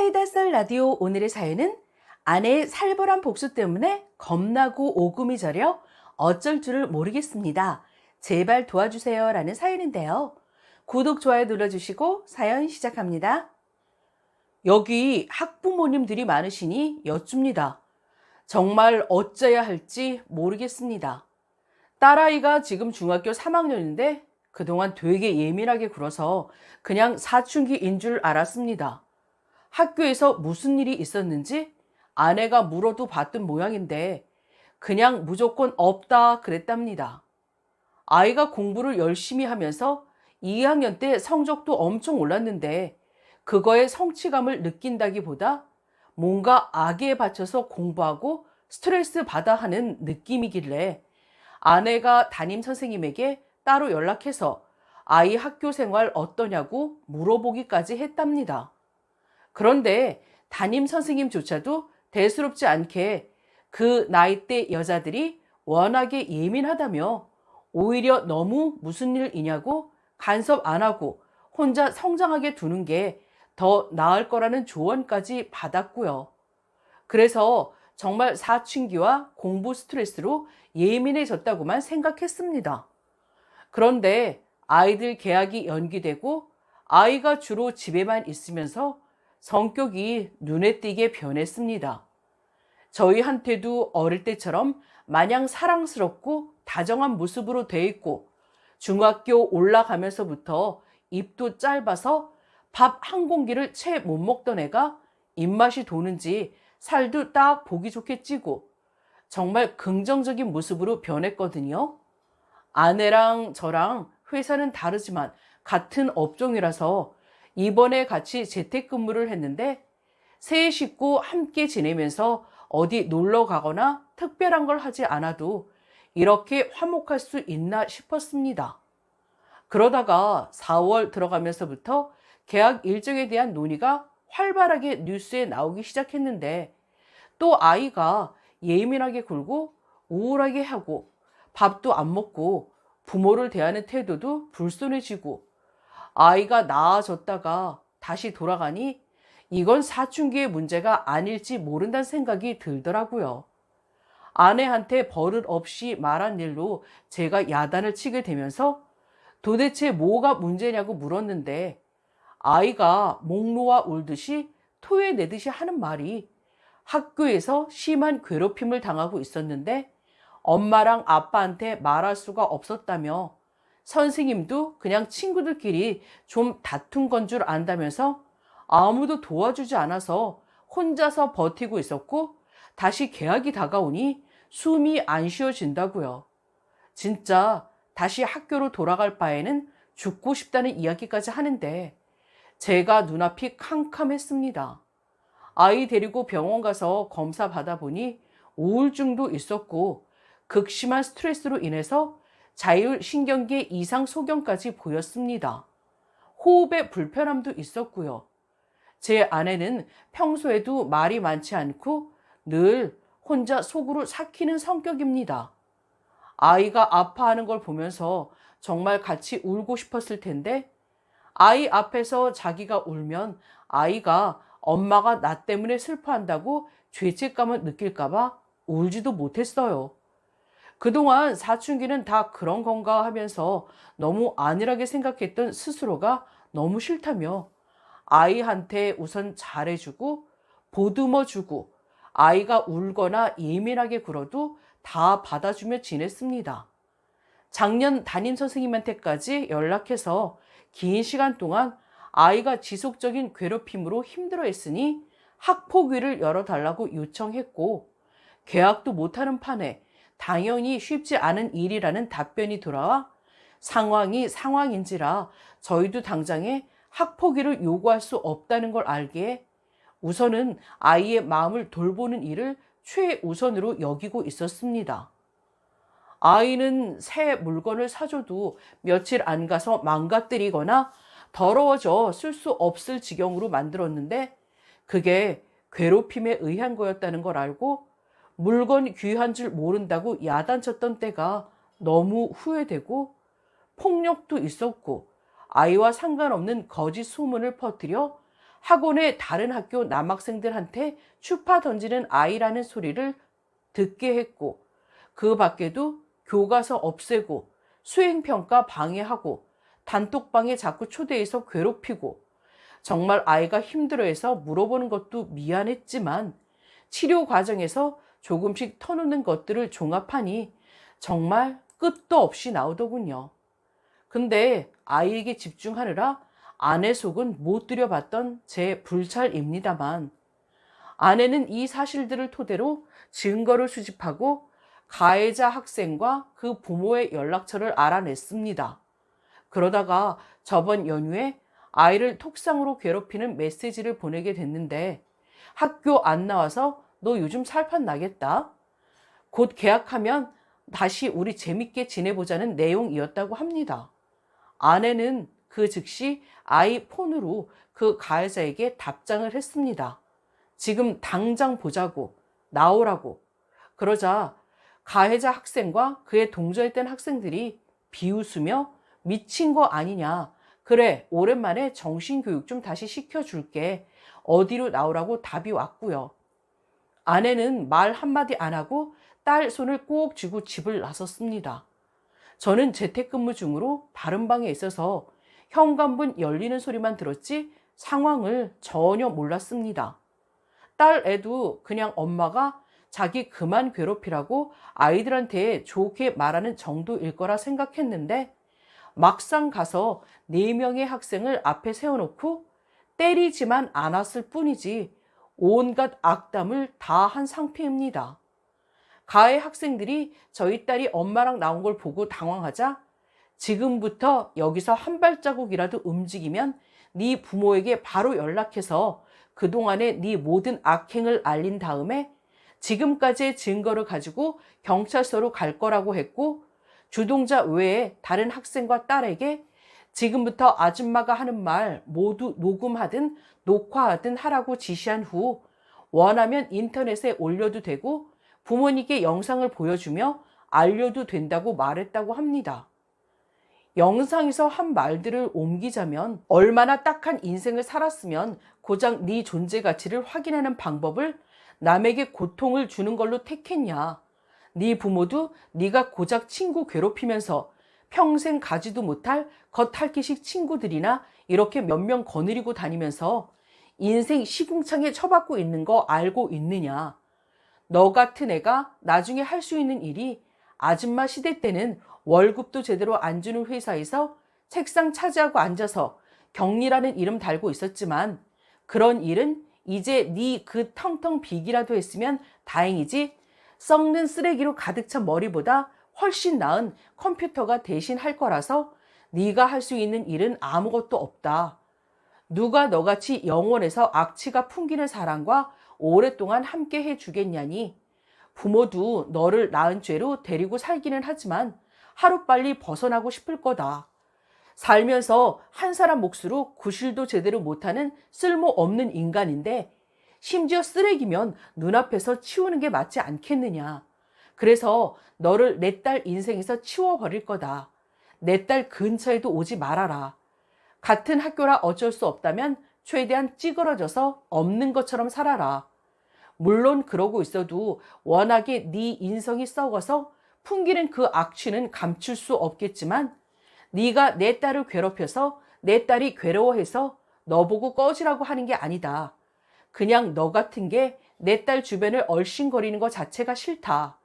사이다 썰 라디오 오늘의 사연은 아내의 살벌한 복수 때문에 겁나고 오금이 저려 어쩔 줄을 모르겠습니다. 제발 도와주세요 라는 사연인데요. 구독, 좋아요 눌러주시고 사연 시작합니다. 여기 학부모님들이 많으시니 여쭙니다. 정말 어쩌야 할지 모르겠습니다. 딸아이가 지금 중학교 3학년인데 그동안 되게 예민하게 굴어서 그냥 사춘기인 줄 알았습니다. 학교에서 무슨 일이 있었는지 아내가 물어도 봤던 모양인데 그냥 무조건 없다 그랬답니다. 아이가 공부를 열심히 하면서 2학년 때 성적도 엄청 올랐는데 그거에 성취감을 느낀다기보다 뭔가 악에 바쳐서 공부하고 스트레스 받아 하는 느낌이길래 아내가 담임 선생님에게 따로 연락해서 아이 학교 생활 어떠냐고 물어보기까지 했답니다. 그런데 담임 선생님조차도 대수롭지 않게 그 나이대 여자들이 워낙에 예민하다며 오히려 너무 무슨 일이냐고 간섭 안 하고 혼자 성장하게 두는 게 더 나을 거라는 조언까지 받았고요. 그래서 정말 사춘기와 공부 스트레스로 예민해졌다고만 생각했습니다. 그런데 아이들 개학이 연기되고 아이가 주로 집에만 있으면서 성격이 눈에 띄게 변했습니다. 저희한테도 어릴 때처럼 마냥 사랑스럽고 다정한 모습으로 돼 있고 중학교 올라가면서부터 입도 짧아서 밥 한 공기를 채 못 먹던 애가 입맛이 도는지 살도 딱 보기 좋게 찌고 정말 긍정적인 모습으로 변했거든요. 아내랑 저랑 회사는 다르지만 같은 업종이라서 이번에 같이 재택근무를 했는데 세 식구 함께 지내면서 어디 놀러 가거나 특별한 걸 하지 않아도 이렇게 화목할 수 있나 싶었습니다. 그러다가 4월 들어가면서부터 계약 일정에 대한 논의가 활발하게 뉴스에 나오기 시작했는데 또 아이가 예민하게 굴고 우울하게 하고 밥도 안 먹고 부모를 대하는 태도도 불손해지고 아이가 나아졌다가 다시 돌아가니 이건 사춘기의 문제가 아닐지 모른다는 생각이 들더라고요. 아내한테 버릇 없이 말한 일로 제가 야단을 치게 되면서 도대체 뭐가 문제냐고 물었는데 아이가 목 놓아 울듯이 토해내듯이 하는 말이 학교에서 심한 괴롭힘을 당하고 있었는데 엄마랑 아빠한테 말할 수가 없었다며 선생님도 그냥 친구들끼리 좀 다툰 건 줄 안다면서 아무도 도와주지 않아서 혼자서 버티고 있었고 다시 개학이 다가오니 숨이 안 쉬어진다고요. 진짜 다시 학교로 돌아갈 바에는 죽고 싶다는 이야기까지 하는데 제가 눈앞이 캄캄했습니다. 아이 데리고 병원 가서 검사 받아보니 우울증도 있었고 극심한 스트레스로 인해서 자율신경계 이상 소견까지 보였습니다. 호흡에 불편함도 있었고요. 제 아내는 평소에도 말이 많지 않고 늘 혼자 속으로 삭히는 성격입니다. 아이가 아파하는 걸 보면서 정말 같이 울고 싶었을 텐데 아이 앞에서 자기가 울면 아이가 엄마가 나 때문에 슬퍼한다고 죄책감을 느낄까봐 울지도 못했어요. 그동안 사춘기는 다 그런 건가 하면서 너무 안일하게 생각했던 스스로가 너무 싫다며 아이한테 우선 잘해주고 보듬어주고 아이가 울거나 예민하게 굴어도 다 받아주며 지냈습니다. 작년 담임 선생님한테까지 연락해서 긴 시간 동안 아이가 지속적인 괴롭힘으로 힘들어했으니 학폭위를 열어달라고 요청했고 계약도 못하는 판에 당연히 쉽지 않은 일이라는 답변이 돌아와 상황이 상황인지라 저희도 당장에 학폭위를 요구할 수 없다는 걸 알기에 우선은 아이의 마음을 돌보는 일을 최우선으로 여기고 있었습니다. 아이는 새 물건을 사줘도 며칠 안 가서 망가뜨리거나 더러워져 쓸 수 없을 지경으로 만들었는데 그게 괴롭힘에 의한 거였다는 걸 알고 물건 귀한 줄 모른다고 야단쳤던 때가 너무 후회되고 폭력도 있었고 아이와 상관없는 거짓 소문을 퍼뜨려 학원의 다른 학교 남학생들한테 추파 던지는 아이라는 소리를 듣게 했고, 그 밖에도 교과서 없애고 수행평가 방해하고 단톡방에 자꾸 초대해서 괴롭히고, 정말 아이가 힘들어해서 물어보는 것도 미안했지만 치료 과정에서 조금씩 터놓는 것들을 종합하니 정말 끝도 없이 나오더군요. 근데 아이에게 집중하느라 아내 속은 못 들여봤던 제 불찰입니다만, 아내는 이 사실들을 토대로 증거를 수집하고 가해자 학생과 그 부모의 연락처를 알아냈습니다. 그러다가 저번 연휴에 아이를 톡상으로 괴롭히는 메시지를 보내게 됐는데, 학교 안 나와서 너 요즘 살판 나겠다. 곧 계약하면 다시 우리 재밌게 지내보자는 내용이었다고 합니다. 아내는 그 즉시 아이 폰으로 그 가해자에게 답장을 했습니다. 지금 당장 보자고, 나오라고. 그러자 가해자 학생과 그의 동조했던 학생들이 비웃으며 미친 거 아니냐. 그래, 오랜만에 정신교육 좀 다시 시켜줄게. 어디로 나오라고 답이 왔고요. 아내는 말 한마디 안 하고 딸 손을 꼭 쥐고 집을 나섰습니다. 저는 재택근무 중으로 다른 방에 있어서 현관문 열리는 소리만 들었지 상황을 전혀 몰랐습니다. 딸 애도 그냥 엄마가 자기 그만 괴롭히라고 아이들한테 좋게 말하는 정도일 거라 생각했는데, 막상 가서 4명의 학생을 앞에 세워놓고 때리지만 않았을 뿐이지 온갖 악담을 다 한 상태입니다. 가해 학생들이 저희 딸이 엄마랑 나온 걸 보고 당황하자, 지금부터 여기서 한 발자국이라도 움직이면 네 부모에게 바로 연락해서 그동안의 네 모든 악행을 알린 다음에 지금까지의 증거를 가지고 경찰서로 갈 거라고 했고, 주동자 외에 다른 학생과 딸에게 지금부터 아줌마가 하는 말 모두 녹음하든 녹화하든 하라고 지시한 후 원하면 인터넷에 올려도 되고 부모님께 영상을 보여주며 알려도 된다고 말했다고 합니다. 영상에서 한 말들을 옮기자면, 얼마나 딱한 인생을 살았으면 고작 네 존재 가치를 확인하는 방법을 남에게 고통을 주는 걸로 택했냐. 네 부모도 네가 고작 친구 괴롭히면서 평생 가지도 못할 겉핥기식 친구들이나 이렇게 몇 명 거느리고 다니면서 인생 시궁창에 처박고 있는 거 알고 있느냐. 너 같은 애가 나중에 할 수 있는 일이 아줌마 시대 때는 월급도 제대로 안 주는 회사에서 책상 차지하고 앉아서 격리라는 이름 달고 있었지만, 그런 일은 이제 네 그 텅텅 비기라도 했으면 다행이지, 썩는 쓰레기로 가득 찬 머리보다 훨씬 나은 컴퓨터가 대신 할 거라서 네가 할 수 있는 일은 아무것도 없다. 누가 너같이 영원해서 악취가 풍기는 사람과 오랫동안 함께 해주겠냐니. 부모도 너를 낳은 죄로 데리고 살기는 하지만 하루빨리 벗어나고 싶을 거다. 살면서 한 사람 몫으로 구실도 제대로 못하는 쓸모없는 인간인데, 심지어 쓰레기면 눈앞에서 치우는 게 맞지 않겠느냐. 그래서 너를 내 딸 인생에서 치워버릴 거다. 내 딸 근처에도 오지 말아라. 같은 학교라 어쩔 수 없다면 최대한 찌그러져서 없는 것처럼 살아라. 물론 그러고 있어도 워낙에 네 인성이 썩어서 풍기는 그 악취는 감출 수 없겠지만, 네가 내 딸을 괴롭혀서 내 딸이 괴로워해서 너 보고 꺼지라고 하는 게 아니다. 그냥 너 같은 게 내 딸 주변을 얼씬거리는 것 자체가 싫다.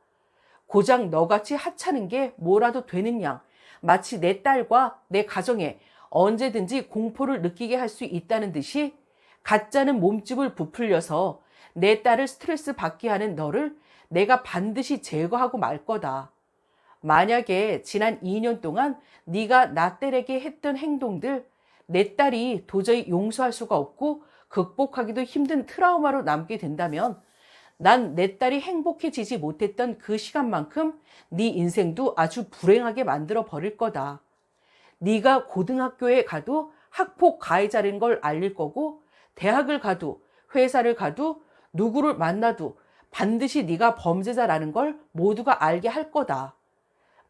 고작 너같이 하찮은 게 뭐라도 되는 양, 마치 내 딸과 내 가정에 언제든지 공포를 느끼게 할 수 있다는 듯이 가짜는 몸집을 부풀려서 내 딸을 스트레스 받게 하는 너를 내가 반드시 제거하고 말 거다. 만약에 지난 2년 동안 네가 나 딸에게 했던 행동들, 내 딸이 도저히 용서할 수가 없고 극복하기도 힘든 트라우마로 남게 된다면, 난 내 딸이 행복해지지 못했던 그 시간만큼 네 인생도 아주 불행하게 만들어 버릴 거다. 네가 고등학교에 가도 학폭 가해자인 걸 알릴 거고, 대학을 가도 회사를 가도 누구를 만나도 반드시 네가 범죄자라는 걸 모두가 알게 할 거다.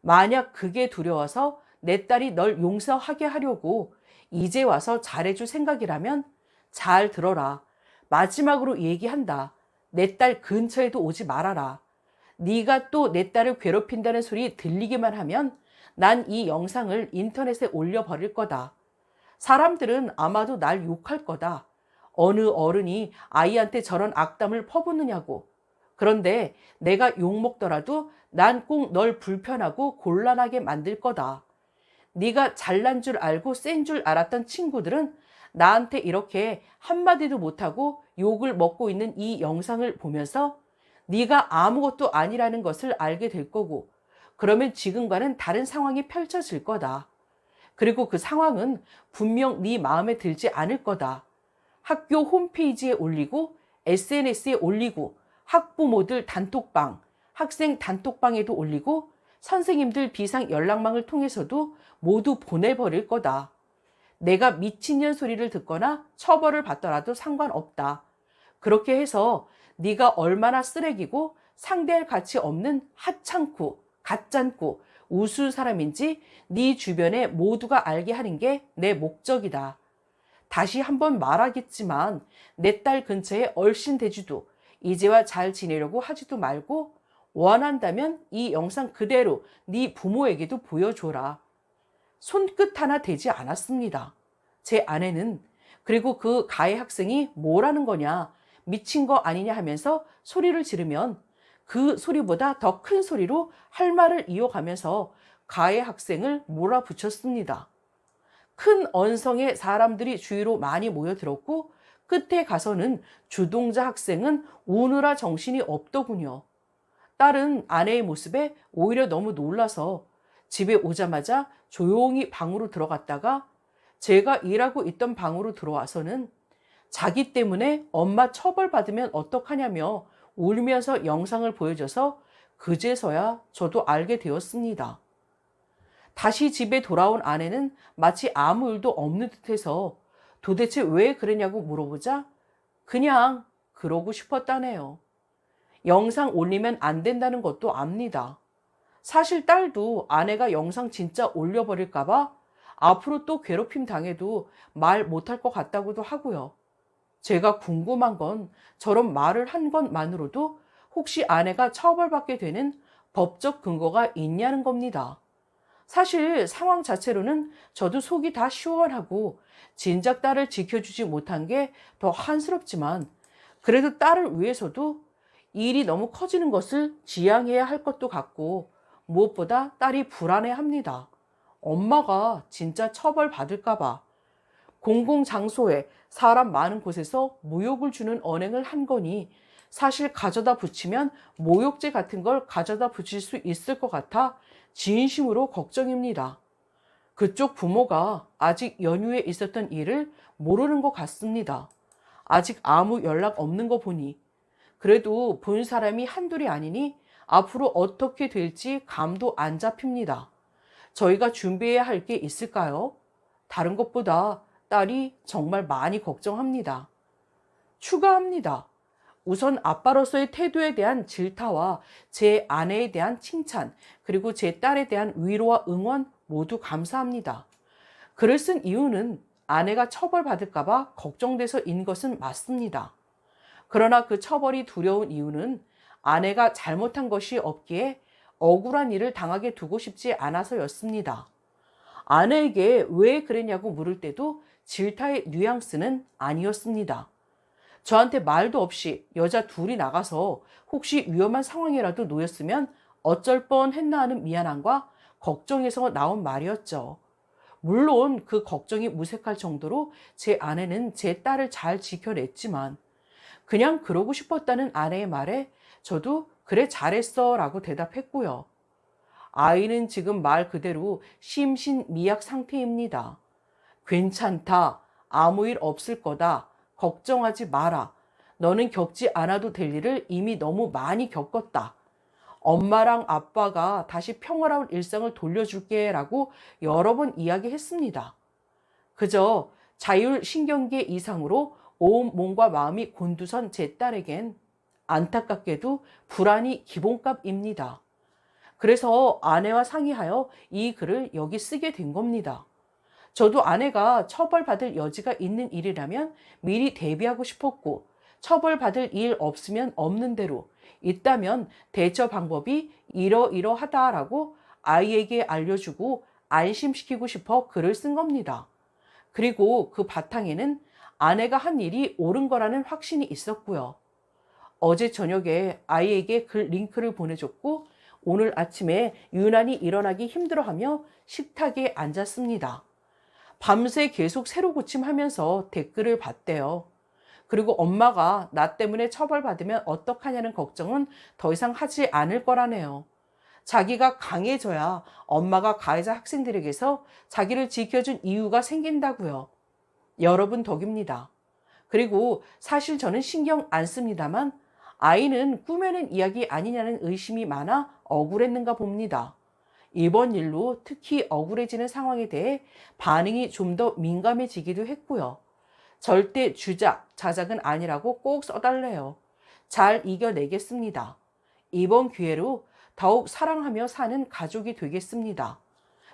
만약 그게 두려워서 내 딸이 널 용서하게 하려고 이제 와서 잘해줄 생각이라면 잘 들어라. 마지막으로 얘기한다. 내 딸 근처에도 오지 말아라. 네가 또 내 딸을 괴롭힌다는 소리 들리기만 하면 난 이 영상을 인터넷에 올려버릴 거다. 사람들은 아마도 날 욕할 거다. 어느 어른이 아이한테 저런 악담을 퍼붓느냐고. 그런데 내가 욕먹더라도 난 꼭 널 불편하고 곤란하게 만들 거다. 네가 잘난 줄 알고 센 줄 알았던 친구들은 나한테 이렇게 한마디도 못하고 욕을 먹고 있는 이 영상을 보면서 네가 아무것도 아니라는 것을 알게 될 거고, 그러면 지금과는 다른 상황이 펼쳐질 거다. 그리고 그 상황은 분명 네 마음에 들지 않을 거다. 학교 홈페이지에 올리고 SNS에 올리고 학부모들 단톡방, 학생 단톡방에도 올리고 선생님들 비상 연락망을 통해서도 모두 보내버릴 거다. 내가 미친년 소리를 듣거나 처벌을 받더라도 상관없다. 그렇게 해서 네가 얼마나 쓰레기고 상대할 가치 없는 하찮고 가짠고 우스운 사람인지 네 주변에 모두가 알게 하는 게 내 목적이다. 다시 한번 말하겠지만 내 딸 근처에 얼씬 대지도 이제와 잘 지내려고 하지도 말고 원한다면 이 영상 그대로 네 부모에게도 보여줘라. 손끝 하나 되지 않았습니다. 제 아내는. 그리고 그 가해 학생이 뭐라는 거냐, 미친 거 아니냐 하면서 소리를 지르면 그 소리보다 더 큰 소리로 할 말을 이어가면서 가해 학생을 몰아붙였습니다. 큰 언성의 사람들이 주위로 많이 모여들었고 끝에 가서는 주동자 학생은 우느라 정신이 없더군요. 딸은 아내의 모습에 오히려 너무 놀라서 집에 오자마자 조용히 방으로 들어갔다가 제가 일하고 있던 방으로 들어와서는 자기 때문에 엄마 처벌받으면 어떡하냐며 울면서 영상을 보여줘서 그제서야 저도 알게 되었습니다. 다시 집에 돌아온 아내는 마치 아무 일도 없는 듯해서 도대체 왜 그러냐고 물어보자 그냥 그러고 싶었다네요. 영상 올리면 안 된다는 것도 압니다. 사실 딸도 아내가 영상 진짜 올려버릴까봐 앞으로 또 괴롭힘 당해도 말 못할 것 같다고도 하고요. 제가 궁금한 건 저런 말을 한 것만으로도 혹시 아내가 처벌받게 되는 법적 근거가 있냐는 겁니다. 사실 상황 자체로는 저도 속이 다 시원하고 진작 딸을 지켜주지 못한 게 더 한스럽지만 그래도 딸을 위해서도 일이 너무 커지는 것을 지양해야 할 것도 같고 무엇보다 딸이 불안해합니다. 엄마가 진짜 처벌받을까봐. 공공장소에 사람 많은 곳에서 모욕을 주는 언행을 한 거니 사실 가져다 붙이면 모욕죄 같은 걸 가져다 붙일 수 있을 것 같아 진심으로 걱정입니다. 그쪽 부모가 아직 연휴에 있었던 일을 모르는 것 같습니다. 아직 아무 연락 없는 거 보니. 그래도 본 사람이 한둘이 아니니 앞으로 어떻게 될지 감도 안 잡힙니다. 저희가 준비해야 할 게 있을까요? 다른 것보다 딸이 정말 많이 걱정합니다. 추가합니다. 우선 아빠로서의 태도에 대한 질타와 제 아내에 대한 칭찬, 그리고 제 딸에 대한 위로와 응원 모두 감사합니다. 글을 쓴 이유는 아내가 처벌받을까봐 걱정돼서인 것은 맞습니다. 그러나 그 처벌이 두려운 이유는 아내가 잘못한 것이 없기에 억울한 일을 당하게 두고 싶지 않아서였습니다. 아내에게 왜 그랬냐고 물을 때도 질타의 뉘앙스는 아니었습니다. 저한테 말도 없이 여자 둘이 나가서 혹시 위험한 상황이라도 놓였으면 어쩔 뻔했나 하는 미안함과 걱정에서 나온 말이었죠. 물론 그 걱정이 무색할 정도로 제 아내는 제 딸을 잘 지켜냈지만 그냥 그러고 싶었다는 아내의 말에 저도 그래 잘했어 라고 대답했고요. 아이는 지금 말 그대로 심신미약 상태입니다. 괜찮다. 아무 일 없을 거다. 걱정하지 마라. 너는 겪지 않아도 될 일을 이미 너무 많이 겪었다. 엄마랑 아빠가 다시 평화로운 일상을 돌려줄게 라고 여러 번 이야기했습니다. 그저 자율신경계 이상으로 온 몸과 마음이 곤두선 제 딸에겐 안타깝게도 불안이 기본값입니다. 그래서 아내와 상의하여 이 글을 여기 쓰게 된 겁니다. 저도 아내가 처벌받을 여지가 있는 일이라면 미리 대비하고 싶었고, 처벌받을 일 없으면 없는 대로, 있다면 대처 방법이 이러이러하다라고 아이에게 알려주고 안심시키고 싶어 글을 쓴 겁니다. 그리고 그 바탕에는 아내가 한 일이 옳은 거라는 확신이 있었고요. 어제 저녁에 아이에게 글 링크를 보내줬고 오늘 아침에 유난히 일어나기 힘들어하며 식탁에 앉았습니다. 밤새 계속 새로 고침하면서 댓글을 봤대요. 그리고 엄마가 나 때문에 처벌받으면 어떡하냐는 걱정은 더 이상 하지 않을 거라네요. 자기가 강해져야 엄마가 가해자 학생들에게서 자기를 지켜준 이유가 생긴다고요. 여러분 덕입니다. 그리고 사실 저는 신경 안 씁니다만 아이는 꾸며낸 이야기 아니냐는 의심이 많아 억울했는가 봅니다. 이번 일로 특히 억울해지는 상황에 대해 반응이 좀 더 민감해지기도 했고요. 절대 주작, 자작은 아니라고 꼭 써달래요. 잘 이겨내겠습니다. 이번 기회로 더욱 사랑하며 사는 가족이 되겠습니다.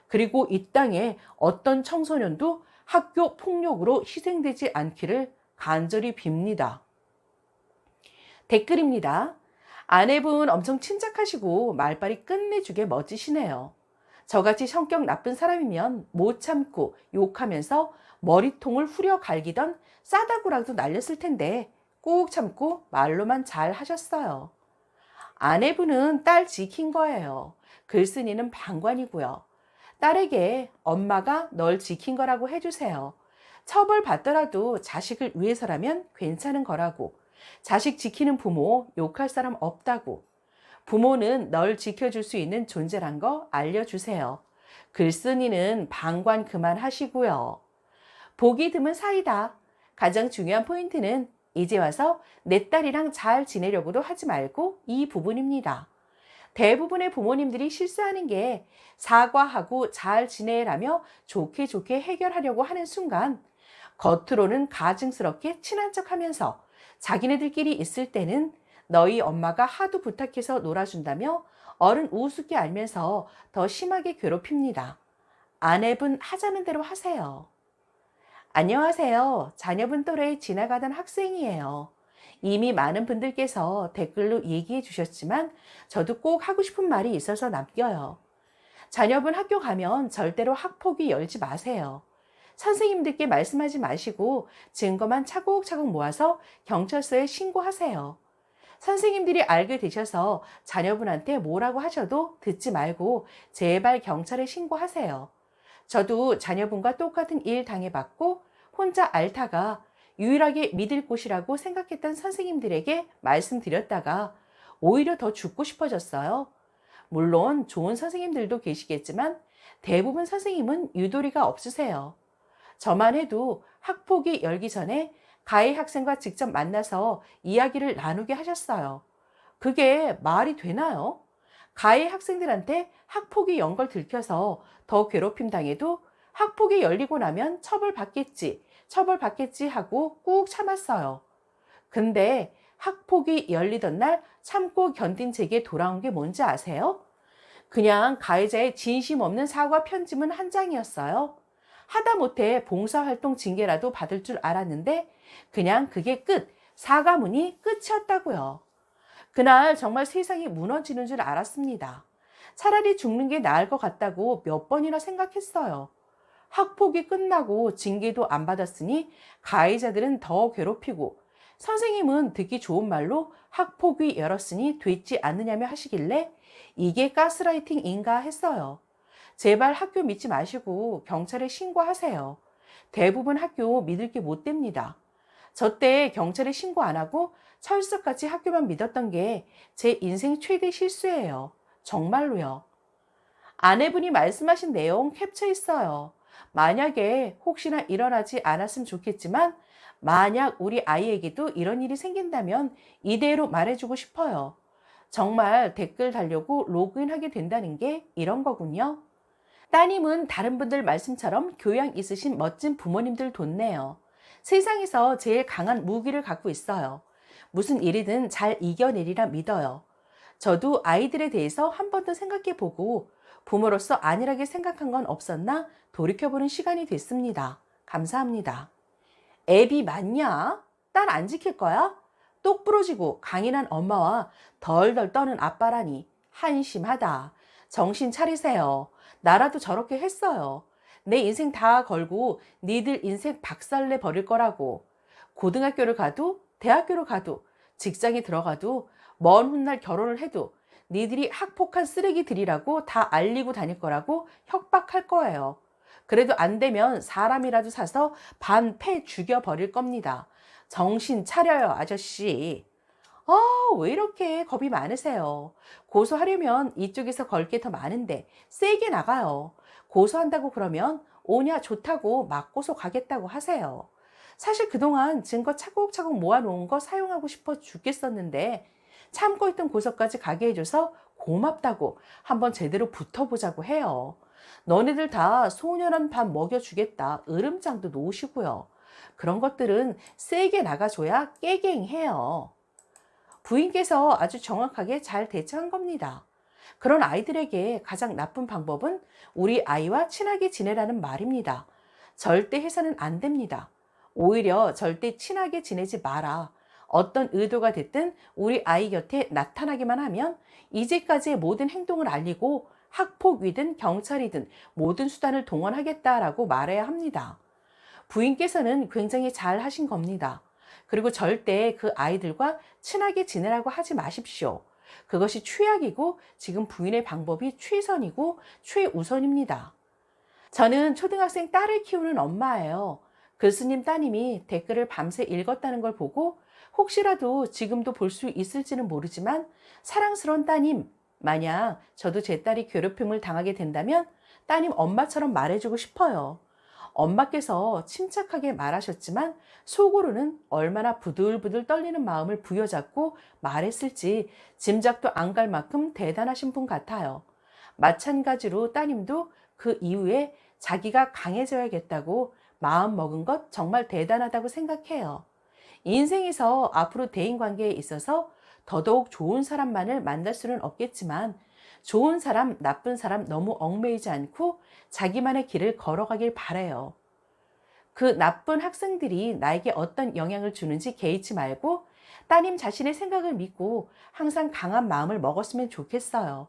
그리고 이 땅에 어떤 청소년도 학교 폭력으로 희생되지 않기를 간절히 빕니다. 댓글입니다. 아내분 엄청 침착하시고 말빨이 끝내주게 멋지시네요. 저같이 성격 나쁜 사람이면 못 참고 욕하면서 머리통을 후려 갈기던 싸다구라도 날렸을 텐데 꾹 참고 말로만 잘 하셨어요. 아내분은 딸 지킨 거예요. 글쓴이는 방관이고요. 딸에게 엄마가 널 지킨 거라고 해주세요. 처벌받더라도 자식을 위해서라면 괜찮은 거라고. 자식 지키는 부모 욕할 사람 없다고. 부모는 널 지켜줄 수 있는 존재란 거 알려주세요. 글쓴이는 방관 그만하시고요. 보기 드문 사이다. 가장 중요한 포인트는 이제 와서 내 딸이랑 잘 지내려고도 하지 말고 이 부분입니다. 대부분의 부모님들이 실수하는 게 사과하고 잘 지내라며 좋게 좋게 해결하려고 하는 순간 겉으로는 가증스럽게 친한 척하면서 자기네들끼리 있을 때는 너희 엄마가 하도 부탁해서 놀아준다며 어른 우습게 알면서 더 심하게 괴롭힙니다. 아내분 하자는 대로 하세요. 안녕하세요. 자녀분 또래 지나가던 학생이에요. 이미 많은 분들께서 댓글로 얘기해 주셨지만 저도 꼭 하고 싶은 말이 있어서 남겨요. 자녀분 학교 가면 절대로 학폭위 열지 마세요. 선생님들께 말씀하지 마시고 증거만 차곡차곡 모아서 경찰서에 신고하세요. 선생님들이 알게 되셔서 자녀분한테 뭐라고 하셔도 듣지 말고 제발 경찰에 신고하세요. 저도 자녀분과 똑같은 일 당해봤고 혼자 앓다가 유일하게 믿을 곳이라고 생각했던 선생님들에게 말씀드렸다가 오히려 더 죽고 싶어졌어요. 물론 좋은 선생님들도 계시겠지만 대부분 선생님은 유도리가 없으세요. 저만 해도 학폭이 열기 전에 가해 학생과 직접 만나서 이야기를 나누게 하셨어요. 그게 말이 되나요? 가해 학생들한테 학폭이 연 걸 들켜서 더 괴롭힘 당해도 학폭이 열리고 나면 처벌받겠지 하고 꾹 참았어요. 근데 학폭이 열리던 날 참고 견딘 제게 돌아온 게 뭔지 아세요? 그냥 가해자의 진심 없는 사과 편지문 한 장이었어요. 하다못해 봉사활동 징계라도 받을 줄 알았는데 그냥 그게 끝, 사과문이 끝이었다고요. 그날 정말 세상이 무너지는 줄 알았습니다. 차라리 죽는 게 나을 것 같다고 몇 번이나 생각했어요. 학폭이 끝나고 징계도 안 받았으니 가해자들은 더 괴롭히고 선생님은 듣기 좋은 말로 학폭위 열었으니 됐지 않느냐며 하시길래 이게 가스라이팅인가 했어요. 제발 학교 믿지 마시고 경찰에 신고하세요. 대부분 학교 믿을 게 못 됩니다. 저 때 경찰에 신고 안 하고 철석같이 학교만 믿었던 게 제 인생 최대 실수예요. 정말로요. 아내분이 말씀하신 내용 캡처했어요. 만약에 혹시나 일어나지 않았으면 좋겠지만 만약 우리 아이에게도 이런 일이 생긴다면 이대로 말해주고 싶어요. 정말 댓글 달려고 로그인하게 된다는 게 이런 거군요. 따님은 다른 분들 말씀처럼 교양 있으신 멋진 부모님들 돋네요. 세상에서 제일 강한 무기를 갖고 있어요. 무슨 일이든 잘 이겨내리라 믿어요. 저도 아이들에 대해서 한 번 더 생각해보고 부모로서 안일하게 생각한 건 없었나 돌이켜보는 시간이 됐습니다. 감사합니다. 애비 맞냐? 딸 안 지킬 거야? 똑 부러지고 강인한 엄마와 덜덜 떠는 아빠라니 한심하다. 정신 차리세요. 나라도 저렇게 했어요. 내 인생 다 걸고 니들 인생 박살내 버릴 거라고. 고등학교를 가도 대학교를 가도 직장에 들어가도 먼 훗날 결혼을 해도 니들이 학폭한 쓰레기들이라고 다 알리고 다닐 거라고 협박할 거예요. 그래도 안 되면 사람이라도 사서 반패 죽여버릴 겁니다. 정신 차려요, 아저씨. 왜 이렇게 겁이 많으세요? 고소하려면 이쪽에서 걸 게 더 많은데 세게 나가요. 고소한다고 그러면 오냐 좋다고 막 고소 가겠다고 하세요. 사실 그동안 증거 차곡차곡 모아놓은 거 사용하고 싶어 죽겠었는데 참고 있던 고소까지 가게 해줘서 고맙다고 한번 제대로 붙어보자고 해요. 너네들 다 소년한 밥 먹여주겠다. 으름장도 놓으시고요. 그런 것들은 세게 나가줘야 깨갱해요. 부인께서 아주 정확하게 잘 대처한 겁니다. 그런 아이들에게 가장 나쁜 방법은 우리 아이와 친하게 지내라는 말입니다. 절대 해서는 안 됩니다. 오히려 절대 친하게 지내지 마라. 어떤 의도가 됐든 우리 아이 곁에 나타나기만 하면 이제까지의 모든 행동을 알리고 학폭위든 경찰이든 모든 수단을 동원하겠다라고 말해야 합니다. 부인께서는 굉장히 잘 하신 겁니다. 그리고 절대 그 아이들과 친하게 지내라고 하지 마십시오. 그것이 최악이고 지금 부인의 방법이 최선이고 최우선입니다. 저는 초등학생 딸을 키우는 엄마예요. 교수님 따님이 댓글을 밤새 읽었다는 걸 보고 혹시라도 지금도 볼 수 있을지는 모르지만 사랑스러운 따님, 만약 저도 제 딸이 괴롭힘을 당하게 된다면 따님 엄마처럼 말해주고 싶어요. 엄마께서 침착하게 말하셨지만 속으로는 얼마나 부들부들 떨리는 마음을 부여잡고 말했을지 짐작도 안 갈 만큼 대단하신 분 같아요. 마찬가지로 따님도 그 이후에 자기가 강해져야겠다고 마음 먹은 것 정말 대단하다고 생각해요. 인생에서 앞으로 대인관계에 있어서 더더욱 좋은 사람만을 만날 수는 없겠지만 좋은 사람, 나쁜 사람 너무 얽매이지 않고 자기만의 길을 걸어가길 바라요. 그 나쁜 학생들이 나에게 어떤 영향을 주는지 개의치 말고 따님 자신의 생각을 믿고 항상 강한 마음을 먹었으면 좋겠어요.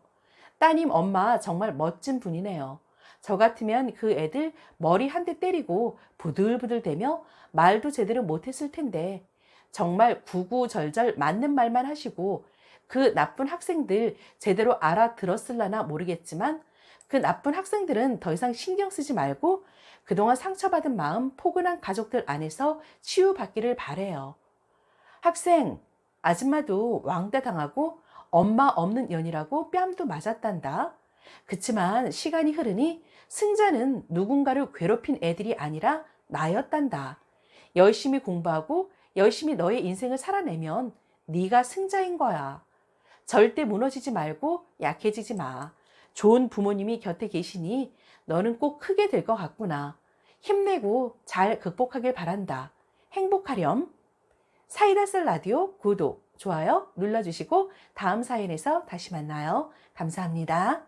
따님 엄마 정말 멋진 분이네요. 저 같으면 그 애들 머리 한 대 때리고 부들부들 대며 말도 제대로 못했을 텐데 정말 구구절절 맞는 말만 하시고 그 나쁜 학생들 제대로 알아들었을라나 모르겠지만 그 나쁜 학생들은 더 이상 신경 쓰지 말고 그동안 상처받은 마음 포근한 가족들 안에서 치유받기를 바래요. 학생, 아줌마도 왕따 당하고 엄마 없는 년이라고 뺨도 맞았단다. 그치만 시간이 흐르니 승자는 누군가를 괴롭힌 애들이 아니라 나였단다. 열심히 공부하고 열심히 너의 인생을 살아내면 네가 승자인 거야. 절대 무너지지 말고 약해지지 마. 좋은 부모님이 곁에 계시니 너는 꼭 크게 될 것 같구나. 힘내고 잘 극복하길 바란다. 행복하렴. 사이다셀 라디오 구독, 좋아요 눌러주시고 다음 사연에서 다시 만나요. 감사합니다.